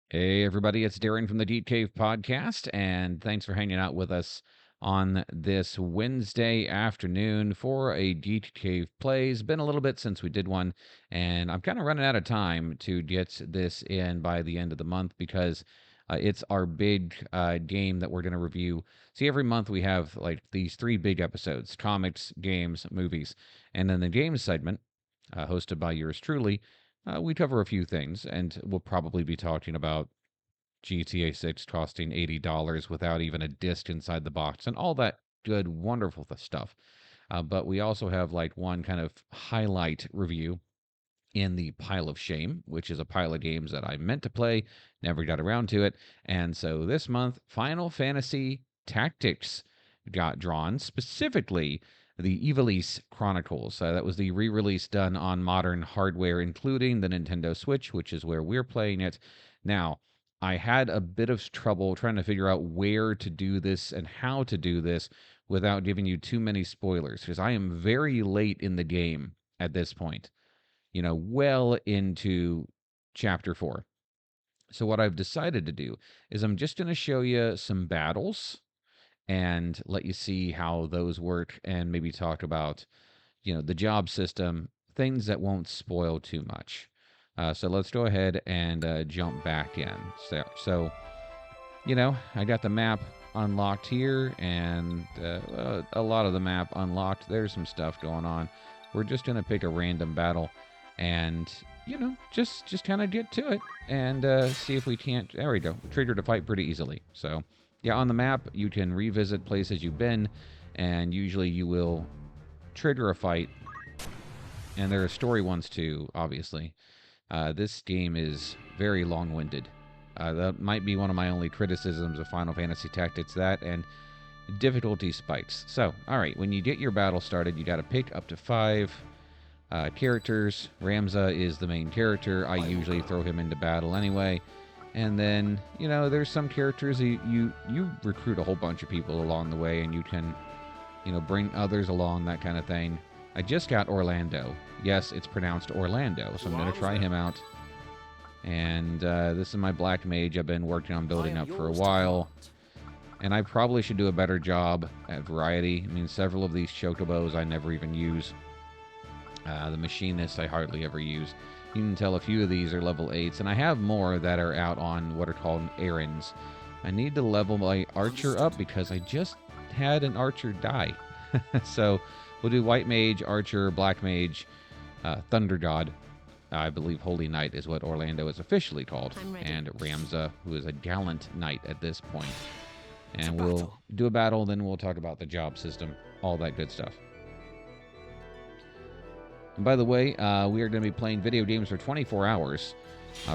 Hey, everybody, it's Darrin from the Deep Cave Podcast, and thanks for hanging out with us on this Wednesday afternoon for a Deep Cave Plays. Been a little bit since we did one, and I'm kind of running out of time to get this in by the end of the month because it's our big game that we're going to review. See, every month we have like these three big episodes: comics, games, movies, and then the games segment, hosted by yours truly. We cover a few things, and we'll probably be talking about GTA 6 costing $80 without even a disc inside the box and all that good, wonderful stuff. But we also have like one kind of highlight review in the pile of shame, which is a pile of games that I meant to play, never got around to it. And so this month, Final Fantasy Tactics got drawn, specifically the Ivalice Chronicles. That was the re release done on modern hardware, including the Nintendo Switch, which is where we're playing it. Now, I had a bit of trouble trying to figure out where to do this and how to do this without giving you too many spoilers, because I am very late in the game at this point, well into chapter 4. So, what I've decided to do is I'm just going to show you some battles and let you see how those work and maybe talk about, the job system, things that won't spoil too much. So, let's go ahead and jump back in. So, I got the map unlocked here and a lot of the map unlocked. There's some stuff going on. We're just going to pick a random battle and just kind of get to it and see if we can't. There we go. Trigger to fight pretty easily. So yeah, on the map you can revisit places you've been, and usually you will trigger a fight. And there are story ones too, obviously. This game is very long-winded. That might be one of my only criticisms of Final Fantasy Tactics, that and difficulty spikes. So, all right, when you get your battle started, you got to pick up to 5 characters. Ramza is the main character. I usually throw him into battle anyway. And then, there's some characters you recruit a whole bunch of people along the way, and you can, bring others along, that kind of thing. I just got Orlando. Yes, it's pronounced Orlando, so I'm going to try him out. And this is my black mage I've been working on building up for a while. And I probably should do a better job at variety. I mean, several of these chocobos I never even use. The machinist I hardly ever use. You can tell a few of these are level 8s, and I have more that are out on what are called errands. I need to level my archer up because I just had an archer die. So we'll do white mage, archer, black mage, thunder god. I believe Holy Knight is what Orlando is officially called, and Ramza, who is a gallant knight at this point. And we'll do a battle, then we'll talk about the job system, all that good stuff. And by the way, we are going to be playing video games for 24 hours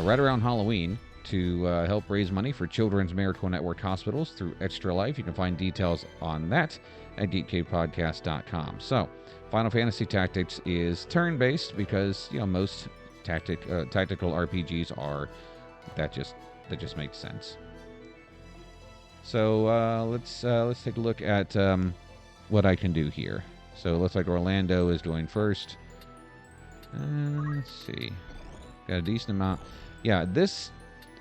right around Halloween to help raise money for Children's Miracle Network hospitals through Extra Life. You can find details on that at geekcavepodcast.com. So, Final Fantasy Tactics is turn-based because, most tactical RPGs are. That just makes sense. So let's take a look at what I can do here. So it looks like Orlando is going first. Let's see. Got a decent amount. Yeah,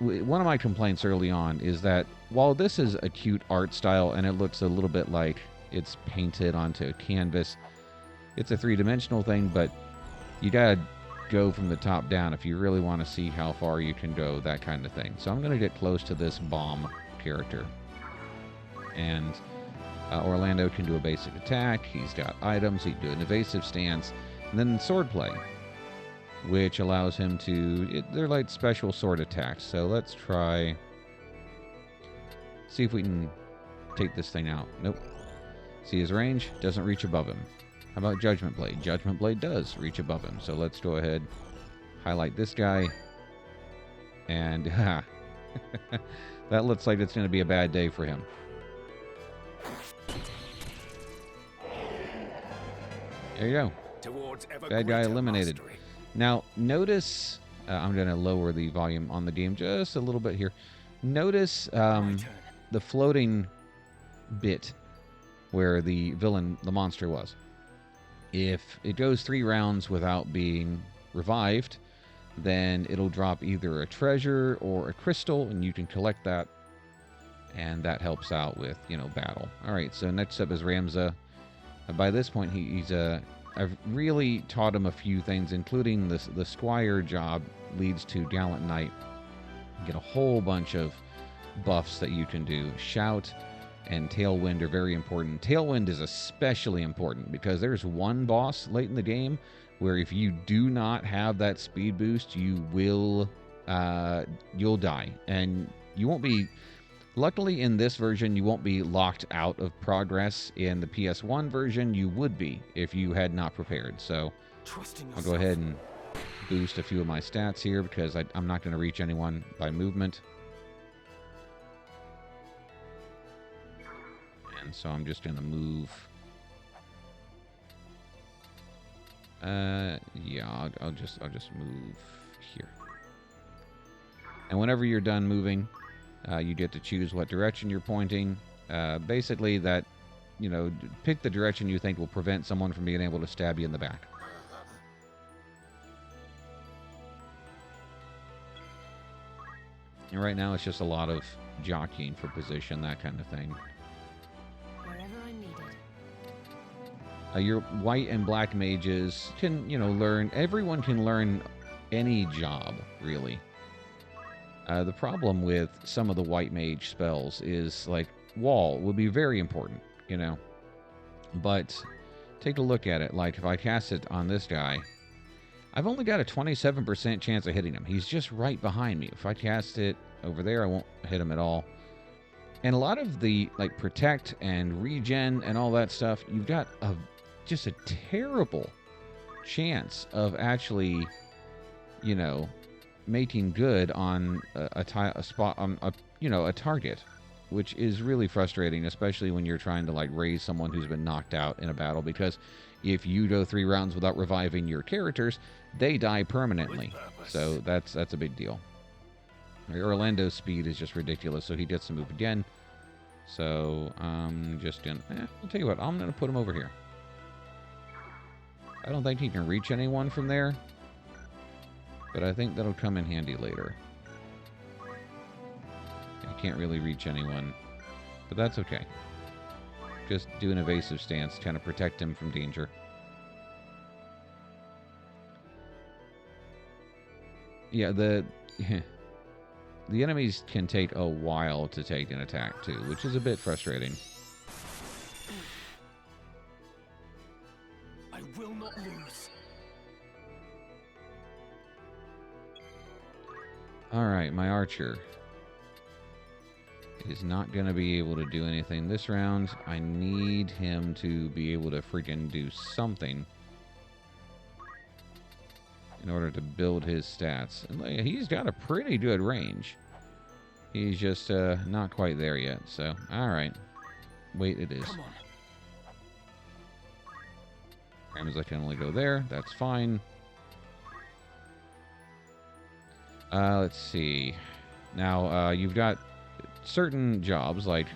one of my complaints early on is that while this is a cute art style and it looks a little bit like it's painted onto a canvas, it's a three-dimensional thing, but you gotta go from the top down if you really want to see how far you can go, that kind of thing. So I'm going to get close to this bomb character. And Orlando can do a basic attack. He's got items. He can do an evasive stance. And then swordplay, which allows him to... they're like special sword attacks. So let's try... see if we can take this thing out. Nope. See his range? Doesn't reach above him. How about Judgment Blade? Judgment Blade does reach above him. So let's go ahead, highlight this guy. And that looks like it's going to be a bad day for him. There you go. Bad guy eliminated. Now, notice... I'm going to lower the volume on the game just a little bit here. Notice the floating bit where the villain, the monster, was. If it goes 3 rounds without being revived, then it'll drop either a treasure or a crystal, and you can collect that, and that helps out with, battle. All right, so next up is Ramza. By this point, I've really taught him a few things, including the Squire job leads to Gallant Knight. You get a whole bunch of buffs that you can do. Shout and Tailwind are very important. Tailwind is especially important because there's one boss late in the game where if you do not have that speed boost, you'll die, and you won't be. Luckily, in this version, you won't be locked out of progress. In the PS1 version, you would be if you had not prepared. So I'll go ahead and boost a few of my stats here because I'm not going to reach anyone by movement. And so I'm just going to move. Yeah, I'll just move here. And whenever you're done moving, you get to choose what direction you're pointing. Basically, that, pick the direction you think will prevent someone from being able to stab you in the back. And right now, it's just a lot of jockeying for position, that kind of thing. Wherever I'm needed. Your white and black mages can, learn. Everyone can learn any job, really. The problem with some of the white mage spells is, like, wall would be very important, But take a look at it. Like, if I cast it on this guy, I've only got a 27% chance of hitting him. He's just right behind me. If I cast it over there, I won't hit him at all. And a lot of the, like, protect and regen and all that stuff, you've got just a terrible chance of actually, making good on a spot on a target, which is really frustrating, especially when you're trying to, like, raise someone who's been knocked out in a battle, because if you go 3 rounds without reviving your characters, they die permanently. So that's a big deal. Orlando's speed is just ridiculous, so he gets to move again. So I'm just gonna I'll tell you what, I'm gonna put him over here. I don't think he can reach anyone from there, but I think that'll come in handy later. He can't really reach anyone, but that's okay. Just do an evasive stance, kind of protect him from danger. Yeah, the enemies can take a while to take an attack too, which is a bit frustrating. I will not lose. Alright, my archer is not going to be able to do anything this round. I need him to be able to freaking do something in order to build his stats. And he's got a pretty good range. He's just not quite there yet. So, alright. Wait, it is. Come on. I can only go there. That's fine. Let's see. Now, you've got certain jobs, like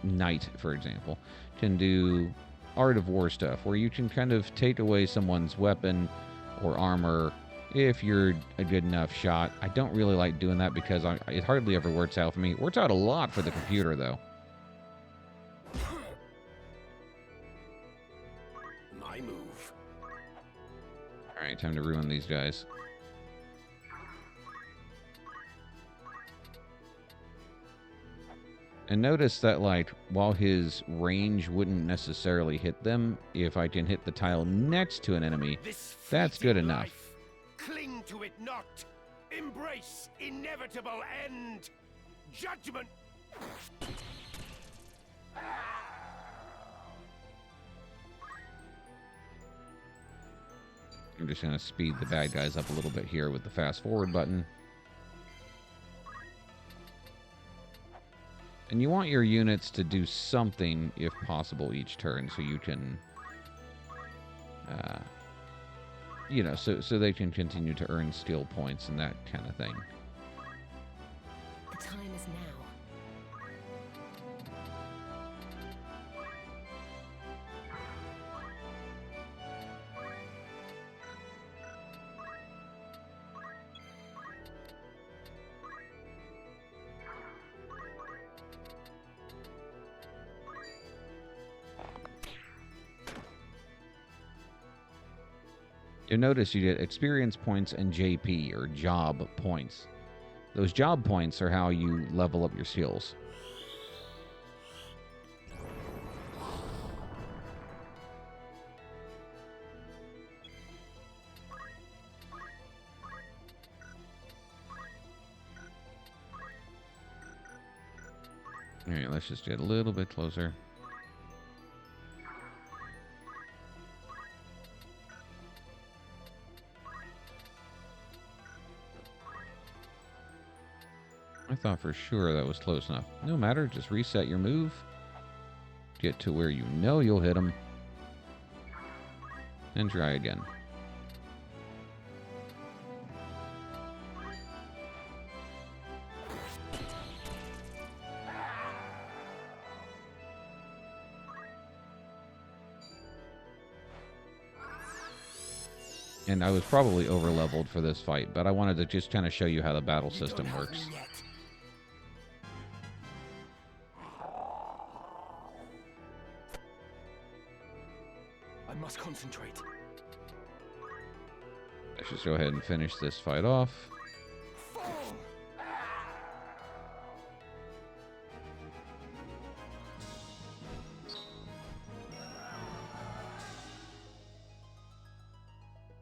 Knight, for example, can do Art of War stuff, where you can kind of take away someone's weapon or armor if you're a good enough shot. I don't really like doing that because it hardly ever works out for me. It works out a lot for the computer, though. My move. Alright, time to ruin these guys. And notice that, like, while his range wouldn't necessarily hit them, if I can hit the tile next to an enemy, that's good enough. Life. Cling to it not. Embrace inevitable end. Judgment. I'm just going to speed the bad guys up a little bit here with the fast forward button. And you want your units to do something, if possible, each turn, so you can, so they can continue to earn skill points and that kind of thing. The time is now. You'll notice you get experience points and JP, or job points. Those job points are how you level up your skills. All right, let's just get a little bit closer. I thought for sure that was close enough. No matter, just reset your move. Get to where you know you'll hit them. And try again. And I was probably over-leveled for this fight, but I wanted to just kind of show you how the battle system works. I must concentrate. Let's just go ahead and finish this fight off.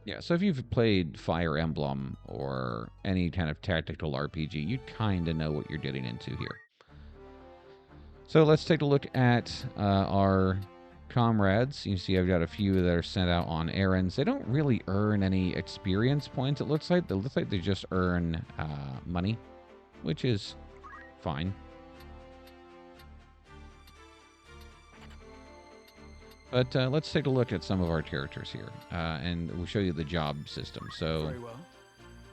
Yeah, so if you've played Fire Emblem or any kind of tactical RPG, you kind of know what you're getting into here. So let's take a look at our comrades. You see I've got a few that are sent out on errands. They don't really earn any experience points, it looks like. It looks like they just earn money, which is fine. But let's take a look at some of our characters here, and we'll show you the job system. So, Very well.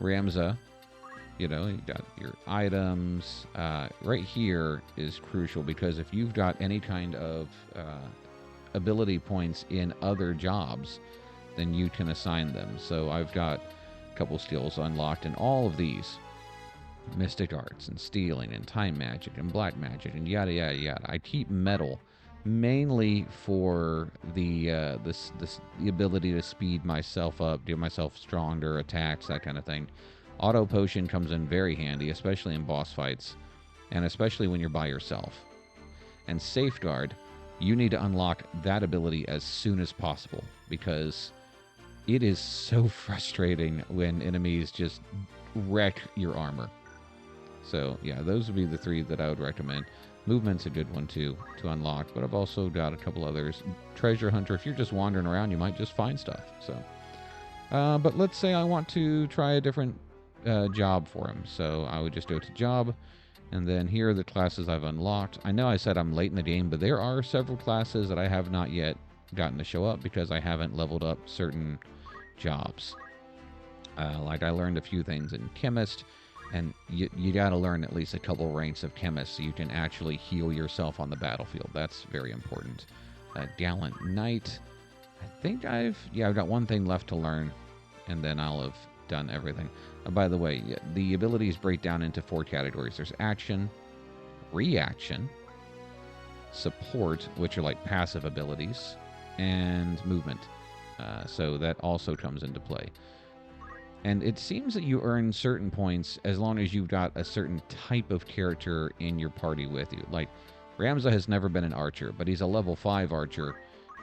Ramza, you know, you got your items. Right here is crucial because if you've got any kind of ability points in other jobs, then you can assign them. So I've got a couple skills unlocked in all of these. Mystic arts and stealing and time magic and black magic and yada yada yada. I keep metal mainly for the ability to speed myself up, give myself stronger attacks, that kind of thing. Auto potion comes in very handy, especially in boss fights, and especially when you're by yourself. And safeguard, you need to unlock that ability as soon as possible, because it is so frustrating when enemies just wreck your armor. So yeah, those would be the three that I would recommend. Movement's a good one too to unlock, but I've also got a couple others. Treasure Hunter, if you're just wandering around, you might just find stuff. So, but let's say I want to try a different job for him. So I would just go to job, and then here are the classes I've unlocked. I know I said I'm late in the game, but there are several classes that I have not yet gotten to show up because I haven't leveled up certain jobs. Like I learned a few things in Chemist. And you got to learn at least a couple ranks of chemist so you can actually heal yourself on the battlefield. That's very important. Gallant Knight. I think I've got one thing left to learn, and then I'll have done everything. By the way, the abilities break down into 4 categories. There's action, reaction, support, which are like passive abilities, and movement. So that also comes into play. And it seems that you earn certain points as long as you've got a certain type of character in your party with you. Like, Ramza has never been an archer, but he's a level 5 archer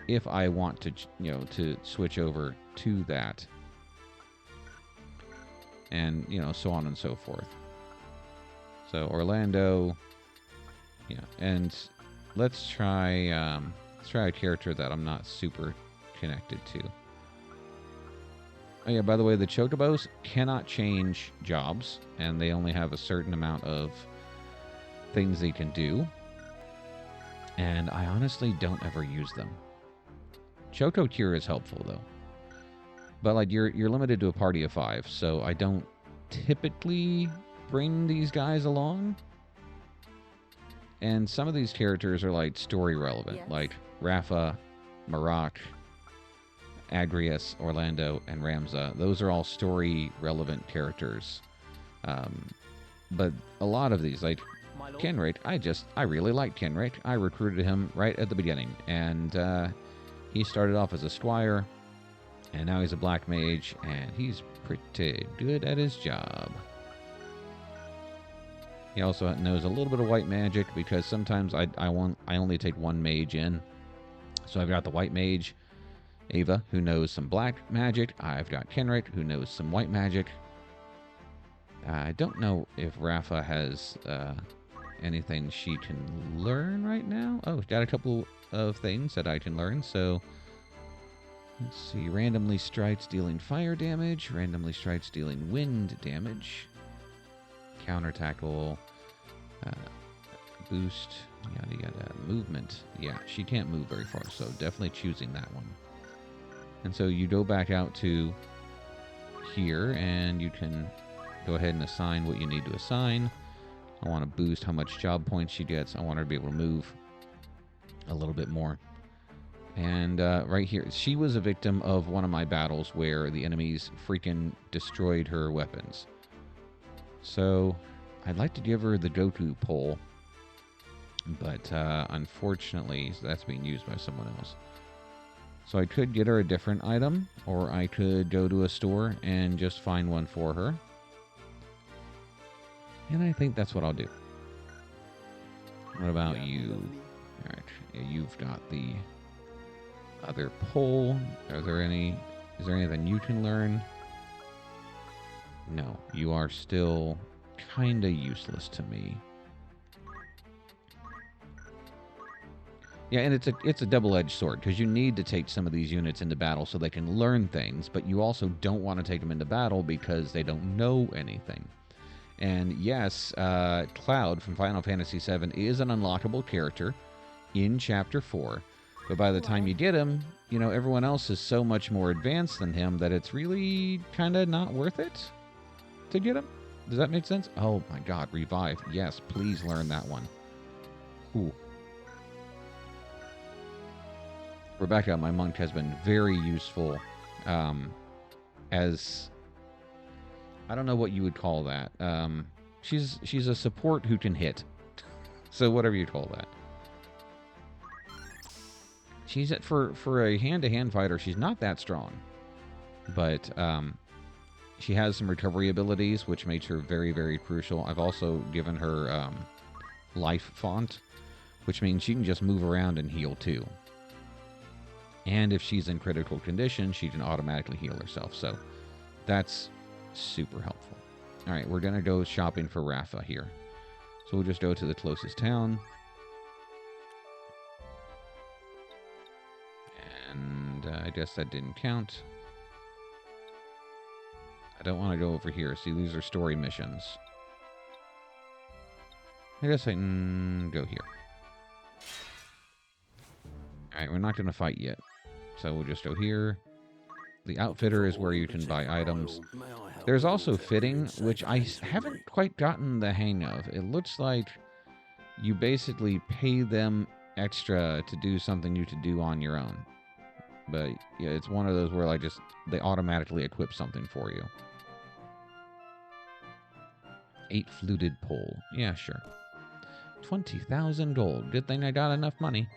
if I want to, you know, to switch over to that. And, you know, so on and so forth. So, Orlando, yeah, and let's try a character that I'm not super connected to. Oh yeah, by the way, the Chocobos cannot change jobs, and they only have a certain amount of things they can do. And I honestly don't ever use them. Choco Cure is helpful, though. But, like, you're limited to a party of 5, so I don't typically bring these guys along. And some of these characters are, like, story relevant, Yes. like Rafa, Marak, Agrias, Orlando, and Ramza. Those are all story-relevant characters. But a lot of these, like Kenrick, I really like Kenrick. I recruited him right at the beginning, and he started off as a squire, And now he's a black mage, and he's pretty good at his job. He also knows a little bit of white magic, because sometimes I only take one mage in. So I've got the white mage, Ava, who knows some black magic. I've got Kenrick, who knows some white magic. I don't know if Rafa has anything she can learn right now. Oh, got a couple of things that I can learn. So let's see. Randomly strikes dealing fire damage. Randomly strikes dealing wind damage. Counter tackle. Boost. Yada yada. Movement. Yeah, she can't move very far, so definitely choosing that one. And so you go back out to here, and you can go ahead and assign what you need to assign. I want to boost how much job points she gets. I want her to be able to move a little bit more. And right here, she was a victim of one of my battles where the enemies freaking destroyed her weapons. So I'd like to give her the go-to pole, but unfortunately that's being used by someone else. So I could get her a different item, or I could go to a store and just find one for her. And I think that's what I'll do. What about you? Alright, yeah, you've got the other pole. Is there anything you can learn? No, you are still kinda useless to me. Yeah, and it's a double-edged sword, because you need to take some of these units into battle so they can learn things, but you also don't want to take them into battle because they don't know anything. And yes, Cloud from Final Fantasy VII is an unlockable character in Chapter 4. But by the time you get him, you know, everyone else is so much more advanced than him that it's really kind of not worth it to get him. Does that make sense? Oh my god, Revive. Yes, please learn that one. Ooh. Rebecca, my monk, has been very useful as... I don't know what you would call that. She's a support who can hit. So whatever you call that. She's for a hand-to-hand fighter, she's not that strong. But she has some recovery abilities, which makes her very, very crucial. I've also given her life font, which means she can just move around and heal too. And if she's in critical condition, she can automatically heal herself. So that's super helpful. All right, we're going to go shopping for Rafa here. So we'll just go to the closest town. And I guess that didn't count. I don't want to go over here. See, these are story missions. I guess I can go here. Alright, we're not going to fight yet. So we'll just go here. The outfitter is where you can buy items. There's also fitting, which I haven't quite gotten the hang of. It looks like you basically pay them extra to do something you could do on your own. But yeah, it's one of those where they automatically equip something for you. 8 fluted pole. Yeah, sure. 20,000 gold. Good thing I got enough money.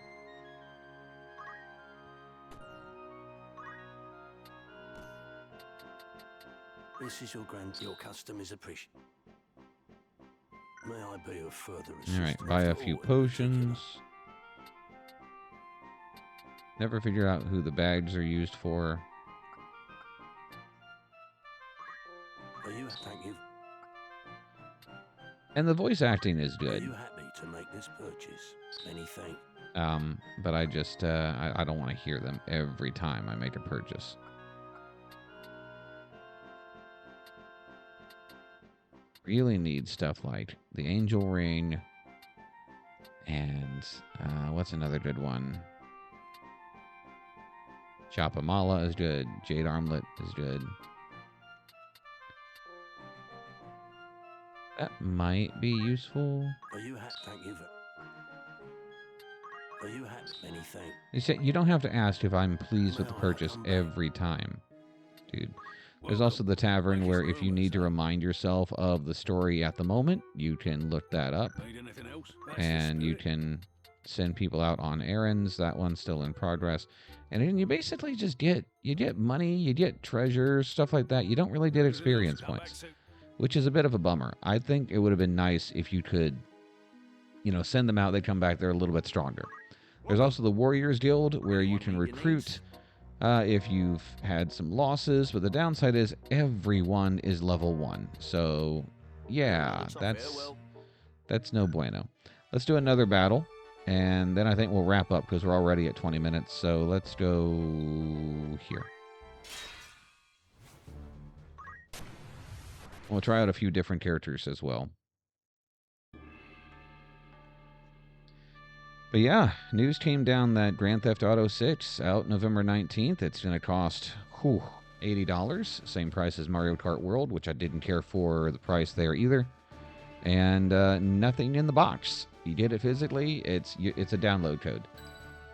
This is your custom is appreciated. May I be of further assistance? Alright, buy a few potions. Never figure out who the bags are used for. Thank you. And the voice acting is Are good. you happy to make this purchase? Anything? But I just, I don't want to hear them every time I make a purchase. Really need stuff like the Angel Ring and what's another good one? Chapamala is good. Jade Armlet is good. That might be useful. Are you happy? Thank you. Are you happy? Anything? You say you don't have to ask if I'm pleased with the purchase every time, dude. There's also the tavern where if you need to remind yourself of the story at the moment, you can look that up. And you can send people out on errands. That one's still in progress. And then you basically just get money, you get treasures, stuff like that. You don't really get experience points, which is a bit of a bummer. I think it would have been nice if you could, send them out. They come back, they're a little bit stronger. There's also the Warriors Guild, where you can recruit if you've had some losses, but the downside is everyone is level 1. So, yeah, that's no bueno. Let's do another battle, and then I think we'll wrap up because we're already at 20 minutes. So let's go here. We'll try out a few different characters as well. But yeah, news came down that Grand Theft Auto 6 out November 19th. It's going to cost $80, same price as Mario Kart World, which I didn't care for the price there either. And nothing in the box. You get it physically. It's a download code,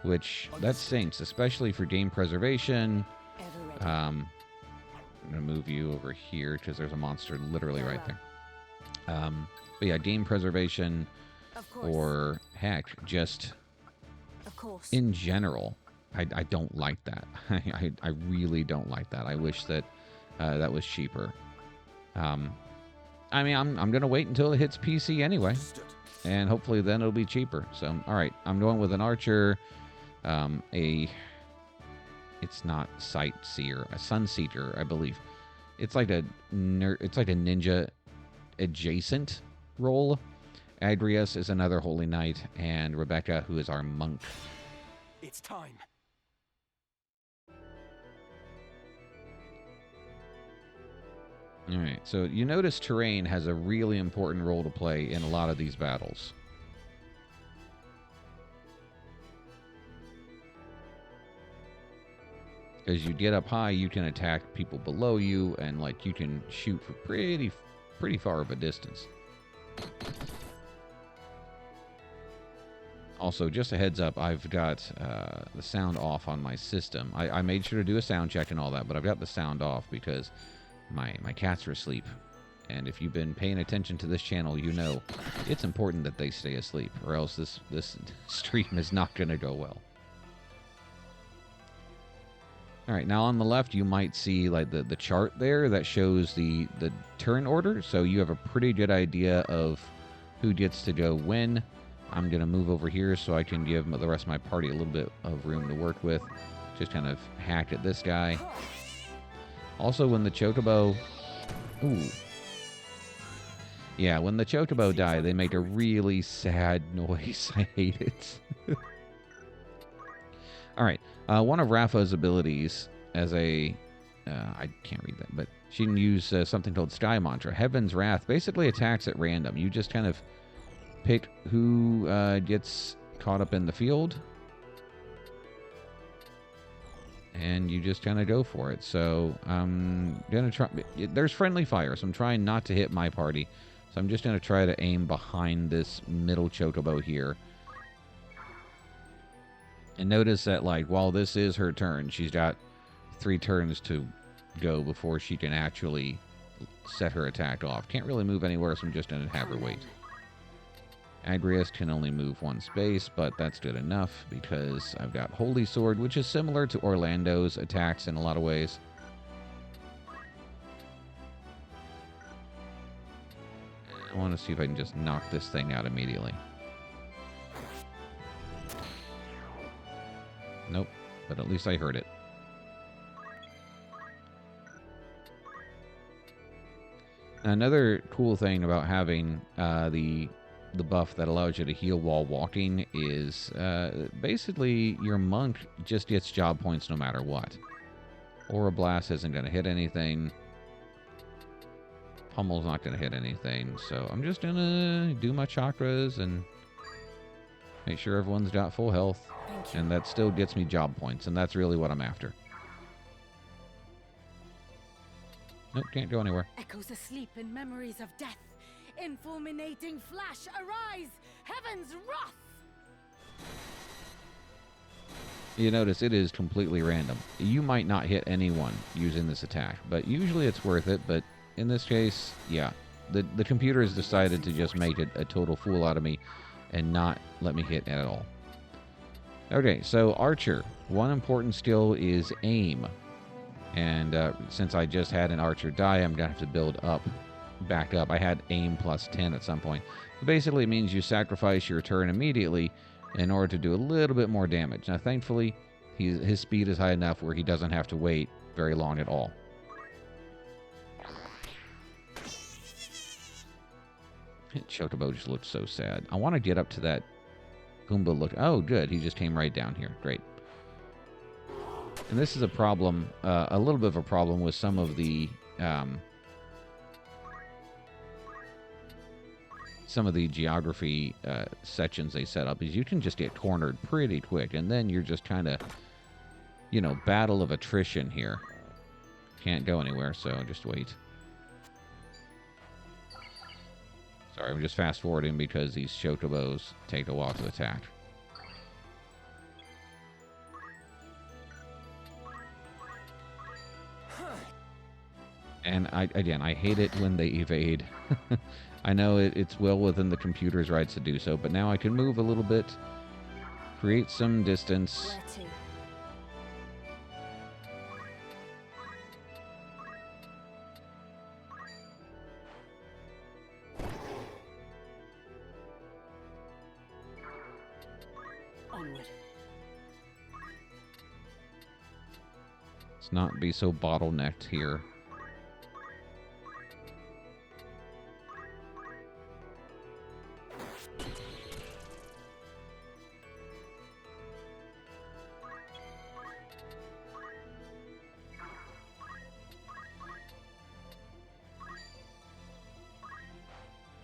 which that stinks, especially for game preservation. I'm going to move you over here because there's a monster literally right there. But yeah, game preservation. Or heck, just in general, I don't like that. I really don't like that. I wish that that was cheaper. I mean, I'm gonna wait until it hits PC anyway, and hopefully then it'll be cheaper. So, all right, I'm going with an archer, it's not sightseer, a sunseeker, I believe. It's like a ninja adjacent role. Agrias is another holy knight, and Rebecca, who is our monk. It's time. All right, so you notice terrain has a really important role to play in a lot of these battles. As you get up high, you can attack people below you, and like you can shoot for pretty far of a distance. Also, just a heads up, I've got the sound off on my system. I made sure to do a sound check and all that, but I've got the sound off because my cats are asleep. And if you've been paying attention to this channel, you know it's important that they stay asleep, or else this stream is not going to go well. All right, now on the left, you might see like the chart there that shows the turn order, so you have a pretty good idea of who gets to go when. I'm going to move over here so I can give the rest of my party a little bit of room to work with. Just kind of hack at this guy. Also, when the Chocobo... Ooh. Yeah, when the Chocobo die, they make a really sad noise. I hate it. Alright, one of Rafa's abilities as a... I can't read that, but she can use something called Sky Mantra. Heaven's Wrath basically attacks at random. You just kind of pick who gets caught up in the field, and you just kind of go for it. So I'm gonna try. There's friendly fire, so I'm trying not to hit my party. So I'm just gonna try to aim behind this middle Chocobo here. And notice that, like, while this is her turn, she's got 3 turns to go before she can actually set her attack off. Can't really move anywhere, so I'm just gonna have her wait. Agrias can only move 1 space, but that's good enough because I've got Holy Sword, which is similar to Orlando's attacks in a lot of ways. I want to see if I can just knock this thing out immediately. Nope, but at least I heard it. Another cool thing about having the buff that allows you to heal while walking is basically your monk just gets job points no matter what. Aura Blast isn't going to hit anything. Pummel's not going to hit anything. So I'm just going to do my chakras and make sure everyone's got full health. And that still gets me job points, and that's really what I'm after. Nope, can't go anywhere. Echoes asleep in memories of death. In fulminating flash, arise! Heaven's wrath! You notice it is completely random. You might not hit anyone using this attack, but usually it's worth it. But in this case, yeah. The computer has decided to just make it a total fool out of me and not let me hit at all. Okay, so Archer. One important skill is aim. And since I just had an Archer die, I'm going to have to build up, back up. I had aim plus 10 at some point. But basically, it means you sacrifice your turn immediately in order to do a little bit more damage. Now, thankfully, his speed is high enough where he doesn't have to wait very long at all. Chocobo just looked so sad. I want to get up to that Goomba look. Oh, good. He just came right down here. Great. And this is a problem, a little bit of a problem with some of the geography sections they set up, is you can just get cornered pretty quick, and then you're just kind of, you know, battle of attrition here. Can't go anywhere, so just wait. Sorry, I'm just fast forwarding because these chocobos take a while to attack. And I hate it when they evade. I know it's well within the computer's rights to do so, but now I can move a little bit, create some distance. Where to? Onward. Let's not be so bottlenecked here.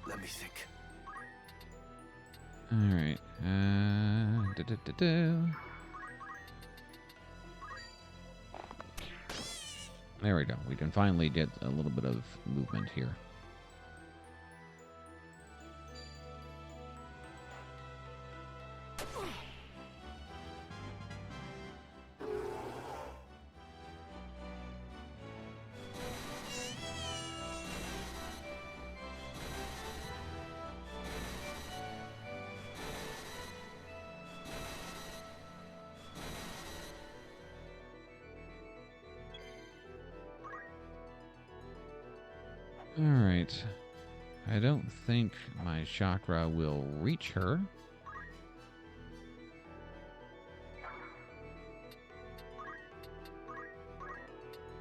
Let me think. All right. There we go. We can finally get a little bit of movement here. Alright. I don't think my chakra will reach her.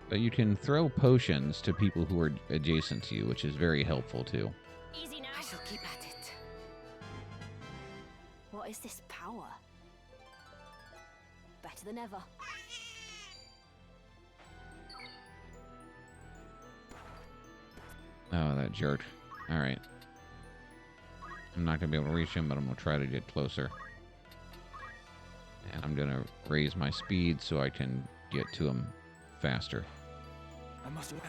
But you can throw potions to people who are adjacent to you, which is very helpful too. Easy now. I shall keep at it. What is this power? Better than ever. Oh, that jerk. Alright. I'm not going to be able to reach him, but I'm going to try to get closer. And I'm going to raise my speed so I can get to him faster. I must learn.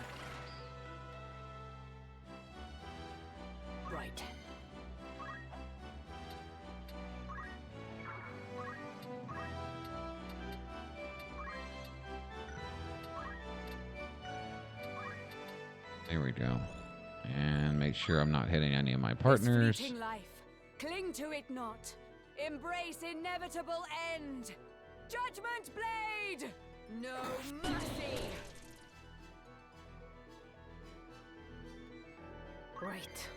Right. There we go. And make sure I'm not hitting any of my partners. This fleeting life, cling to it not. Embrace inevitable end. Judgment blade! No mercy! Right.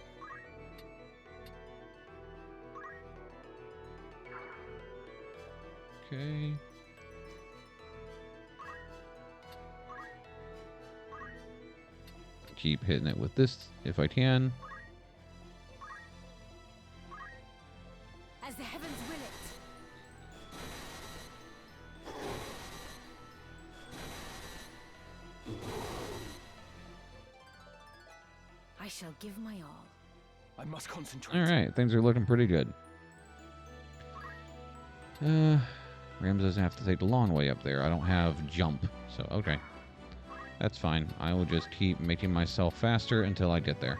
Okay. Keep hitting it with this if I can. As the heavens will it. I shall give my all. I must concentrate. Alright, things are looking pretty good. Rams doesn't have to take the long way up there. I don't have jump, so okay. That's fine. I will just keep making myself faster until I get there.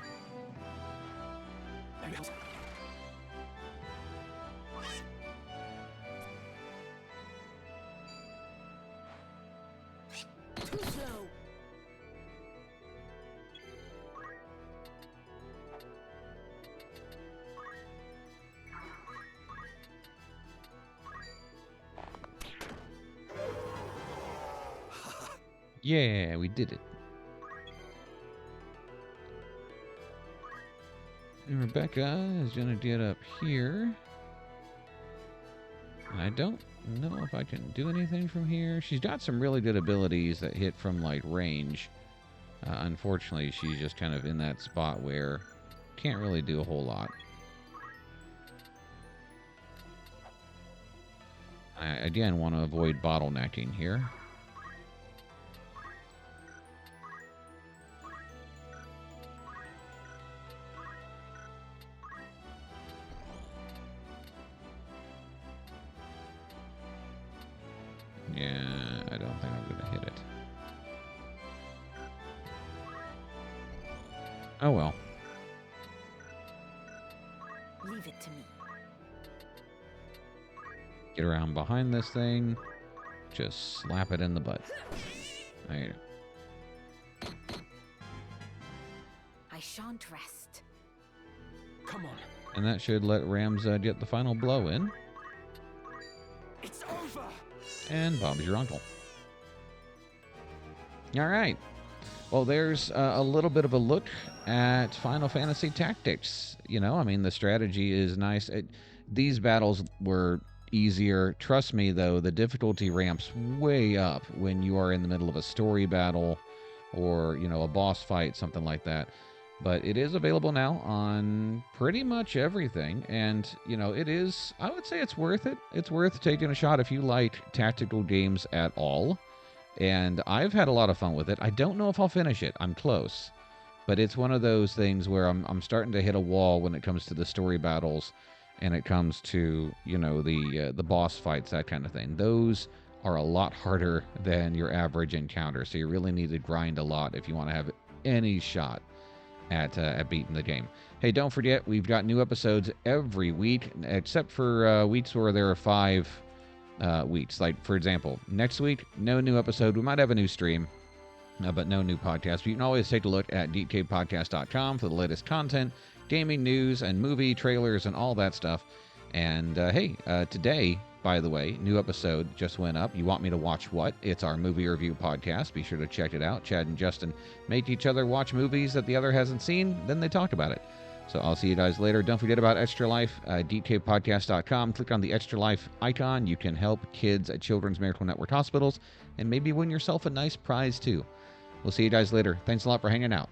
Too slow. Yeah, we did it. And Rebecca is going to get up here. I don't know if I can do anything from here. She's got some really good abilities that hit from, like, range. Unfortunately, she's just kind of in that spot where can't really do a whole lot. I, again, want to avoid bottlenecking here. Yeah, I don't think I'm going to hit it. Oh well. Leave it to me. Get around behind this thing. Just slap it in the butt. There you go. I shan't rest. Come on. And that should let Rams get the final blow in. It's over. And Bob's your uncle. All right. Well, there's a little bit of a look at Final Fantasy Tactics. You know, I mean, the strategy is nice. These battles were easier. Trust me, though, the difficulty ramps way up when you are in the middle of a story battle or, you know, a boss fight, something like that. But it is available now on pretty much everything. And, you know, it is, I would say it's worth it. It's worth taking a shot if you like tactical games at all. And I've had a lot of fun with it. I don't know if I'll finish it. I'm close. But it's one of those things where I'm starting to hit a wall when it comes to the story battles and it comes to, you know, the boss fights, that kind of thing. Those are a lot harder than your average encounter. So you really need to grind a lot if you want to have any shot at beating the game. Hey, don't forget, we've got new episodes every week, except for weeks where there are 5 weeks. Like, for example, next week, no new episode. We might have a new stream, but no new podcast. But you can always take a look at geekcavepodcast.com for the latest content, gaming news, and movie trailers, and all that stuff. And, hey, today, by the way, new episode just went up. You Want Me to Watch What? It's our movie review podcast. Be sure to check it out. Chad and Justin make each other watch movies that the other hasn't seen, then they talk about it. So I'll see you guys later. Don't forget about Extra Life, geekcavepodcast.com. Click on the Extra Life icon. You can help kids at Children's Miracle Network hospitals and maybe win yourself a nice prize, too. We'll see you guys later. Thanks a lot for hanging out.